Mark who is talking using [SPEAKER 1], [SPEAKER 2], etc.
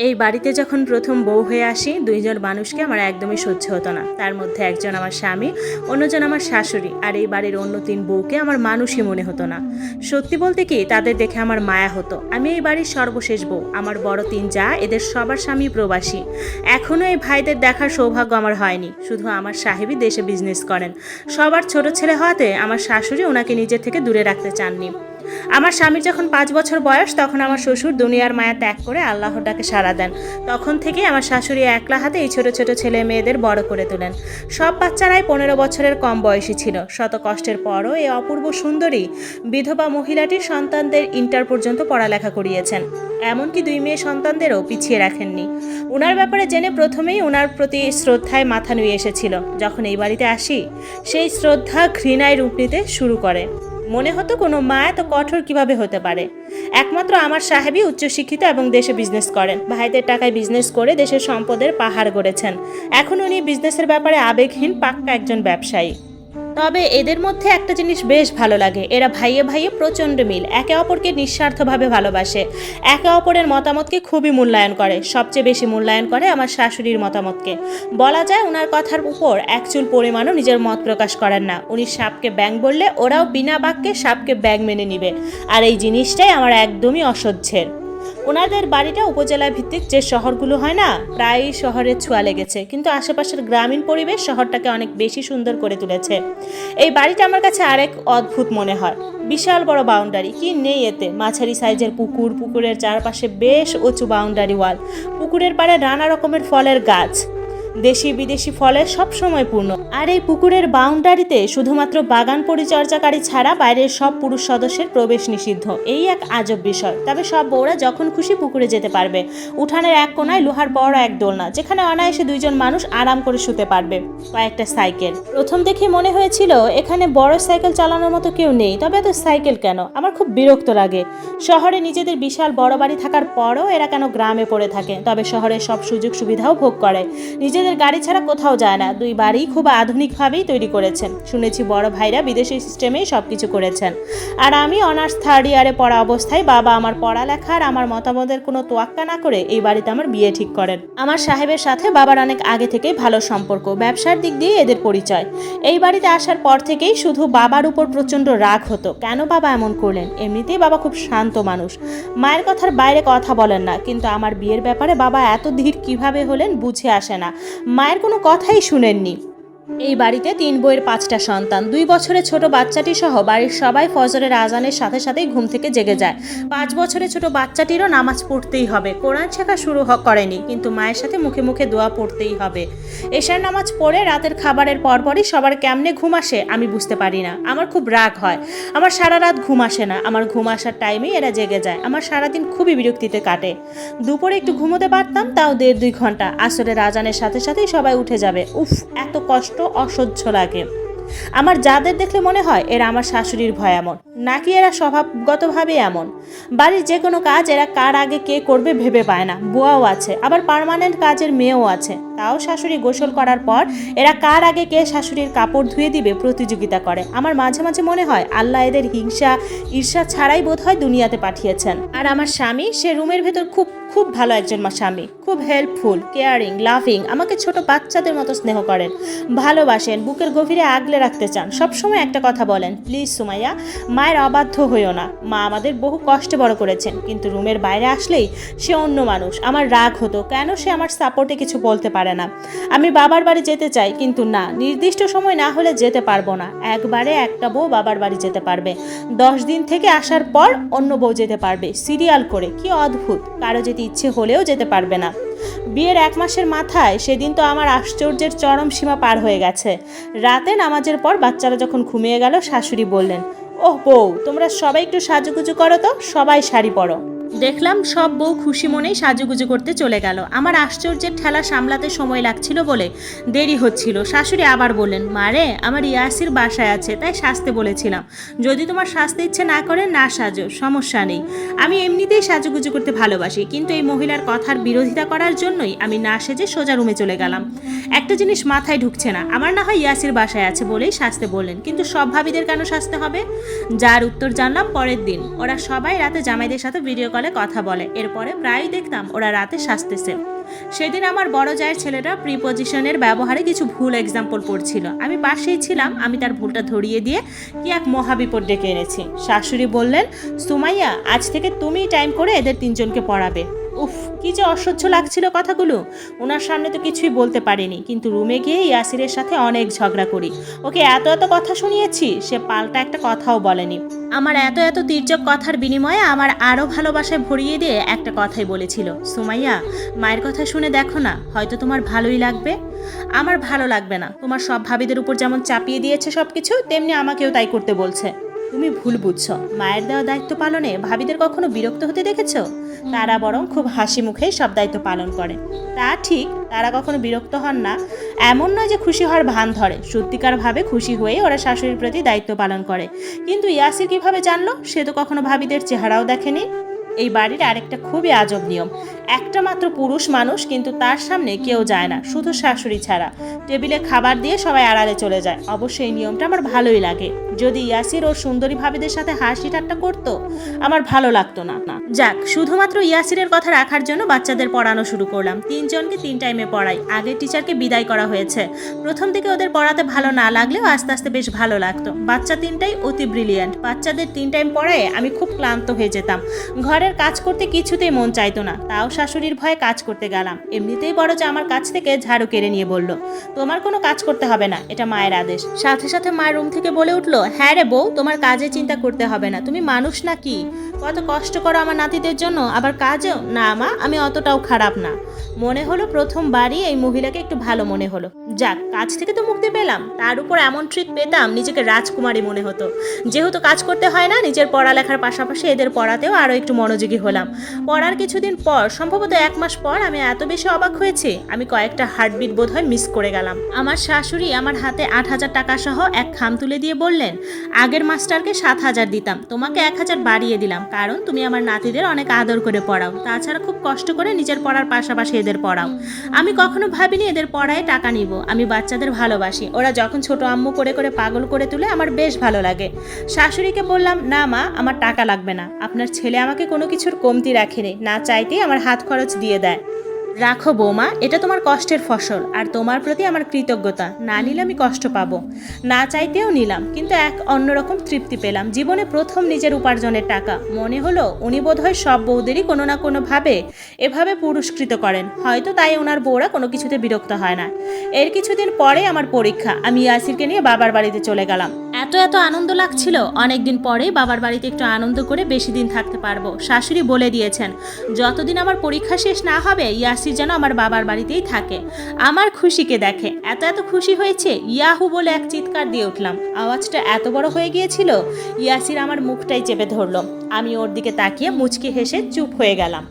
[SPEAKER 1] এই বাড়িতে যখন প্রথম বউ হয়ে আসি, দুইজন মানুষকে আমার একদমই সহ্য হতো না। তার মধ্যে একজন আমার স্বামী, অন্যজন আমার শাশুড়ি, আর এই বাড়ির অন্য 3 বউকে আমার মানুষই মনে হতো না। সত্যি বলতে কি, তাদের দেখে আমার মায়া হতো। আমি এই বাড়ির সর্বশেষ বউ। আমার বড় 3 জা, এদের সবার স্বামী প্রবাসী। এখনও এই ভাইদের দেখার সৌভাগ্য আমার হয়নি। শুধু আমার সাহেবই দেশে বিজনেস করেন। সবার ছোট ছেলে হওয়াতে আমার শাশুড়ি ওনাকে নিজের থেকে দূরে রাখতে চাননি। আমার স্বামীর যখন 5 বছর বয়স, তখন আমার শ্বশুর দুনিয়ার মায়া ত্যাগ করে আল্লাহর ডাকে সাড়া দেন। তখন থেকেই আমার শাশুড়ি একলা হাতে এই ছোট ছোট ছেলে মেয়েদের বড় করে তোলেন। সব বাচ্চারাই 15 বছরের কম বয়সী ছিল। শত কষ্টের পরও এই অপূর্ব সুন্দরী বিধবা মহিলাটি সন্তানদের ইন্টার পর্যন্ত পড়ালেখা করিয়েছেন। এমনকি 2 মেয়ে সন্তানদেরও পিছিয়ে রাখেননি। ওনার ব্যাপারে জেনে প্রথমেই ওনার প্রতি শ্রদ্ধায় মাথা নুয়ে এসেছিল। যখন এই বাড়িতে আসি, সেই শ্রদ্ধা ঘৃণায় রূপ নিতে শুরু করে। মনে হতো কোনো মা এত কঠোর কিভাবে হতে পারে। একমাত্র আমার সাহেবই উচ্চশিক্ষিত এবং দেশে বিজনেস করেন। ভাইদের টাকায় বিজনেস করে দেশের সম্পদের পাহাড় গড়েছেন। এখন উনি বিজনেসের ব্যাপারে আবেগহীন পাক্কা একজন ব্যবসায়ী। তবে এদের মধ্যে একটা জিনিস বেশ ভালো লাগে, এরা ভাইয়ে ভাইয়ে প্রচণ্ড মিল। একে অপরকে নিঃস্বার্থভাবে ভালোবাসে। একে অপরের মতামতকে খুবই মূল্যায়ন করে। সবচেয়ে বেশি মূল্যায়ন করে আমার শাশুড়ির মতামতকে। বলা যায় ওনার কথার উপর এক চুল পরিমাণও নিজের মত প্রকাশ করেন না। উনি সাপকে ব্যাঙ বললে ওরাও বিনা বাক্যে সাপকে ব্যাঙ মেনে নিবে। আর এই জিনিসটাই আমার একদমই অসহ্যের। ওনাদের বাড়িটা উপজেলা ভিত্তিক যে শহরগুলো হয় না, প্রায়ই শহরের ছোঁয়া লেগেছে, কিন্তু আশেপাশের গ্রামীণ পরিবেশ শহরটাকে অনেক বেশি সুন্দর করে তুলেছে। এই বাড়িটা আমার কাছে আরেক অদ্ভুত মনে হয়। বিশাল বড় বাউন্ডারি, কি নেই এতে? মাঝারি সাইজের পুকুর, পুকুরের চারপাশে বেশ উঁচু বাউন্ডারি ওয়াল, পুকুরের পাড়ে নানা রকমের ফলের গাছ, দেশি বিদেশি ফলে সবসময় পূর্ণ। আর এই পুকুরের বাউন্ডারিতে শুধুমাত্র বাগান পরিচর্যাকারী ছাড়া বাইরের সব পুরুষ সদস্যের প্রবেশ নিষিদ্ধ। এই এক আজব বিষয়। তবে সব বউরা যখন খুশি পুকুরে যেতে পারবে। উঠানের এক কোনায় লোহার বড় এক দোলনা, যেখানে অনায়াসে 2 জন মানুষ আরাম করে শুতে পারবে। কয়েকটা সাইকেল। প্রথম দেখে মনে হয়েছিল এখানে বড় সাইকেল চালানোর মতো কেউ নেই। তবে এত সাইকেল কেন? আমার খুব বিরক্ত লাগে। শহরে নিজেদের বিশাল বড় বাড়ি থাকার পরও এরা কেন গ্রামে পড়ে থাকে? তবে শহরের সব সুযোগ সুবিধাও ভোগ করে। নিজেদের গাড়ি ছাড়া কোথাও যায় না। 2 বাড়ি খুব আধুনিকভাবেই তৈরি করেছেন। শুনেছি বড় ভাইরা বিদেশি সিস্টেমেই সবকিছু করেছেন। আর আমি অনার্স 3rd ইয়ারে পড়া অবস্থায় বাবা আমার পড়ালেখা আর আমার মতামতের কোনো তোয়াক্কা না করে এই বাড়িতে আমার বিয়ে ঠিক করেন। আমার সাহেবের সাথে বাবার অনেক আগে থেকেই ভালো সম্পর্ক। ব্যবসার দিক দিয়ে এদের পরিচয়। এই বাড়িতে আসার পর থেকেই শুধু বাবার উপর প্রচণ্ড রাগ হতো। কেন বাবা এমন করলেন? এমনিতেই বাবা খুব শান্ত মানুষ, মায়ের কথার বাইরে কথা বলেন না। কিন্তু আমার বিয়ের ব্যাপারে বাবা এত ধীর কিভাবে হলেন বুঝে আসে না। মায়ের কোনো কথাই শুনেননি। এই বাড়িতে 3 বউয়ের 5টা সন্তান। 2 বছরের ছোট বাচ্চাটি সহ বাড়ির সবাই ফজরের আজানের সাথে সাথেই ঘুম থেকে জেগে যায়। 5 বছরের ছোট বাচ্চাটিরও নামাজ পড়তেই হবে। কোরআন শেখা শুরু করেনি, কিন্তু মায়ের সাথে মুখে মুখে দোয়া পড়তেই হবে। এশার নামাজ পড়ে রাতের খাবারের পরপরই সবার কেমনে ঘুম আসে আমি বুঝতে পারি না। আমার খুব রাগ হয়। আমার সারা রাত ঘুম আসে না। আমার ঘুম আসার টাইমেই এরা জেগে যায়। আমার সারাদিন খুবই বিরক্তিতে কাটে। দুপুরে একটু ঘুমোতে পারতাম, তাও 1.5-2 ঘন্টা। আসরের আজানের সাথে সাথেই সবাই উঠে যাবে। উফ, এত কষ্ট অসহ্য লাগে। আমার যাদের দেখলে মনে হয় এরা আমার শাশুড়ির ভয় এমন, নাকি এরা স্বভাবগতভাবে এমন। বাড়ির যে কোনো কাজ এরা কার আগে কে করবে ভেবে পায় না। বুয়াও আছে, আবার পার্মানেন্ট কাজের মেয়েও আছে। তাও শাশুড়ি গোসল করার পর এরা কার আগে কে শাশুড়ির কাপড় ধুয়ে দিবে প্রতিযোগিতা করে। আমার মাঝে মাঝে মনে হয় আল্লাহ এদের হিংসা ঈর্ষা ছাড়াই বোধহয় দুনিয়াতে পাঠিয়েছেন। আর আমার স্বামী, সে রুমের ভেতর খুব খুব ভালো একজন স্বামী। খুব হেল্পফুল, কেয়ারিং, লাভিং। আমাকে ছোট বাচ্চাদের মতো স্নেহ করেন, ভালোবাসেন, বুকের গভীরে আগলে রাখতে চান। সবসময় একটা কথা বলেন, প্লিজ সুমাইয়া, মায়ের অবাধ্য হইও না। মা আমাদের বহু কষ্টে বড় করেছেন, কিন্তু রুমের বাইরে আসলেই সে অন্য মানুষ। আমার রাগ হতো, কেন সে আমার সাপোর্টে কিছু বলতে পারে না। আমি বাবার বাড়ি যেতে চাই, কিন্তু না, নির্দিষ্ট সময় না হলে যেতে পারবো না। একবারে একটা বউ বাবার বাড়ি যেতে পারবে, 10 দিন থেকে আসার পর অন্য বউ যেতে পারবে, সিরিয়াল করে। কি অদ্ভুত! কারো যেতে ইচ্ছে হলেও যেতে পারবে না। বিয়ের 1 মাসের মাথায় সেদিন তো আমার আশ্চর্যের চরম সীমা পার হয়ে গেছে। রাতে নামাজের পর বাচ্চারা যখন ঘুমিয়ে গেল, শাশুড়ি বললেন, ওহ বউ, তোমরা সবাই একটু সাজুগুজু করো তো, সবাই শাড়ি পরো। দেখলাম সব বউ খুশি মনেই সাজুগুজু করতে চলে গেল। আমার আশ্চর্যের ঠেলা সামলাতে সময় লাগছিল বলে দেরি হচ্ছিল। শাশুড়ি আবার বললেন, মারে, আমার ইয়াসির বাসায় আছে, তাই সাজতে বলেছিলাম। যদি তোমার সাজতে ইচ্ছে না করে না সাজো, সমস্যা নেই। আমি এমনিতেই সাজুগুজু করতে ভালোবাসি, কিন্তু এই মহিলার কথার বিরোধিতা করার জন্যই আমি না সেজে সোজা রুমে চলে গেলাম। একটা জিনিস মাথায় ঢুকছে না, আমার না হয় ইয়াসির বাসায় আছে বলেই সাজতে বললেন, কিন্তু সব ভাবিদের কেন সাজতে হবে? যার উত্তর জানলাম পরের দিন। ওরা সবাই রাতে জামাইদের সাথে ভিডিও কলে কথা বলে। এরপরে প্রায়ই দেখতাম ওরা রাতে সাজতেছে। সেদিন আমার বড় জায়ের ছেলেটা প্রিপজিশনের ব্যবহারে কিছু ভুল এক্সাম্পল পড়ছিল। আমি পাশেই ছিলাম। আমি তার ভুলটা ধরিয়ে দিয়ে কি এক মহাবিপদ ডেকে এনেছি। শাশুড়ি বললেন, সুমাইয়া, আজ থেকে তুমিই টাইম করে এদের তিনজনকে পড়াবে। উফ, কি যে অসহ্য লাগছিল কথাগুলো। ওনার সামনে তো কিছুই বলতে পারিনি, কিন্তু রুমে গিয়ে ইয়াসিরের সাথে অনেক ঝগড়া করি। ওকে এত এত কথা শুনিয়েছি, সে পাল্টা একটা কথাও বলেনি। আমার এত এত তির্যক কথার বিনিময়ে আমার আরও ভালোবাসায় ভরিয়ে দিয়ে একটা কথাই বলেছিল, সুমাইয়া, মায়ের কথা শুনে দেখো না, হয়তো তোমার ভালোই লাগবে। আমার ভালো লাগবে না। তোমার সব ভাবিদের উপর যেমন চাপিয়ে দিয়েছে সব কিছু, তেমনি আমাকেও তাই করতে বলছে। তুমি ভুল বুঝছো। মায়ের দেওয়া দায়িত্ব পালনে ভাবিদের কখনো বিরক্ত হতে দেখেছো? তারা বরং খুব হাসি মুখেই সব দায়িত্ব পালন করে। তা ঠিক, তারা কখনো বিরক্ত হন না এমন নয় যে খুশি হওয়ার ভান ধরে। সত্যিকারভাবে খুশি হয়ে ওরা শাশুড়ির প্রতি দায়িত্ব পালন করে। কিন্তু ইয়াসির কিভাবে জানলো? সে তো কখনো ভাবিদের চেহারাও দেখেনি। এই বাড়ির আরেকটা খুবই আজব নিয়ম, একটা মাত্র পুরুষ মানুষ, কিন্তু তার সামনে কেউ যায় না, শুধু শাশুড়ি ছাড়া। টেবিলে খাবার দিয়ে সবাই আড়ালে চলে যায়। অবশ্য এই নিয়মটা আমার ভালোই লাগে। যদি ইয়াসির ওর সুন্দরী ভাবিদের সাথে হাসি ঠাট্টা করতো, আমার ভালো লাগতো না। যাক, শুধুমাত্র ইয়াসিরের কথা রাখার জন্য বাচ্চাদের পড়ানো শুরু করলাম। তিনজনকে 3 টাইমে পড়াই। আগের টিচারকে বিদায় করা হয়েছে। প্রথম থেকে ওদের পড়াতে ভালো না লাগলেও আস্তে আস্তে বেশ ভালো লাগতো। বাচ্চা 3টাই অতি ব্রিলিয়ান্ট। বাচ্চাদের 3 টাইম পড়ায় আমি খুব ক্লান্ত হয়ে যেতাম। ঘরের কাজ করতে কিছুতেই মন চাইতো না, তাও শাশুড়ির ভয়ে কাজ করতে গেলাম। এমনিতেই বড় যে আমার কাছ থেকে ঝাড়ু কেড়ে নিয়ে বলল, তোমার কোনো কাজ করতে হবে না, এটা মায়ের আদেশ। সাথে সাথে মায়ের রুম থেকে বলে উঠলো, হ্যাঁ রে বউ, তোমার কাজে চিন্তা করতে হবে না, তুমি মানুষ নাকি? কত কষ্ট করো আমার নাতিদের জন্য, আবার কাজেও না। মা, আমি অতটাও খারাপ না। মনে হলো প্রথমবারই এই মহিলাকে একটু ভালো মনে হলো। যাক, কাজ থেকে তো মুক্তি পেলাম। তার উপর এমন ট্রিট পেতাম, নিজেকে রাজকুমারী মনে হতো। যেহেতু কাজ করতে হয় না, নিজের পড়ালেখার পাশাপাশি এদের পড়াতেও আরও একটু মনোযোগী হলাম। পড়ার কিছুদিন পর, সম্ভবত 1 মাস পর, আমি এত বেশি অবাক হয়েছি, আমি কয়েকটা হার্টবিট বোধহয় মিস করে গেলাম। আমার শাশুড়ি আমার হাতে 8,000 টাকা সহ এক খাম তুলে দিয়ে বললেন, আগের মাস্টারকে 7,000 দিতাম, তোমাকে 1,000 বাড়িয়ে দিলাম, কারণ তুমি আমার নাতিদের অনেক আদর করে পড়াও। তাছাড়া খুব কষ্ট করে নিজের পড়ার পাশাপাশি এদের পড়াও। আমি কখনো ভাবিনি এদের পড়ায় টাকা নিব। আমি বাচ্চাদের ভালোবাসি। ওরা যখন ছোট আম্মু করে করে পাগল করে তুলে, আমার বেশ ভালো লাগে। শাশুড়িকে বললাম, না মা, আমার টাকা লাগবে না। আপনার ছেলে আমাকে কোনো কিছুর কমতি রাখেনি, না চাইতেই আমার হাত খরচ দিয়ে দেয়। রাখো বৌমা, এটা তোমার কষ্টের ফসল, আর তোমার প্রতি আমার কৃতজ্ঞতা। না নিলে আমি কষ্ট পাবো। না চাইতেও নিলাম, কিন্তু এক অন্যরকম তৃপ্তি পেলাম। জীবনে প্রথম নিজের উপার্জনের টাকা। মনে হলো উনি বোধহয় সব বউদেরই কোনো না কোনোভাবে এভাবে পুরস্কৃত করেন, হয়তো তাই ওনার বউরা কোনো কিছুতে বিরক্ত হয় না। এর কিছুদিন পরে আমার পরীক্ষা। আমি ইয়াসিরকে নিয়ে বাবার বাড়িতে চলে গেলাম। এত এত আনন্দ লাগছিল, অনেকদিন পরেই বাবার বাড়িতে একটু আনন্দ করে বেশি দিন থাকতে পারবো। শাশুড়ি বলে দিয়েছেন, যতদিন আমার পরীক্ষা শেষ না হবে ইয়াসির যেন আমার বাবার বাড়িতেই থাকে। আমার খুশিকে দেখে এত এত খুশি হয়েছে, ইয়াহু বলে এক চিৎকার দিয়ে উঠলাম। আওয়াজটা এত বড় হয়ে গিয়েছিল, ইয়াসির আমার মুখটাই চেপে ধরলো। আমি ওর দিকে তাকিয়ে মুচকি হেসে চুপ হয়ে গেলাম।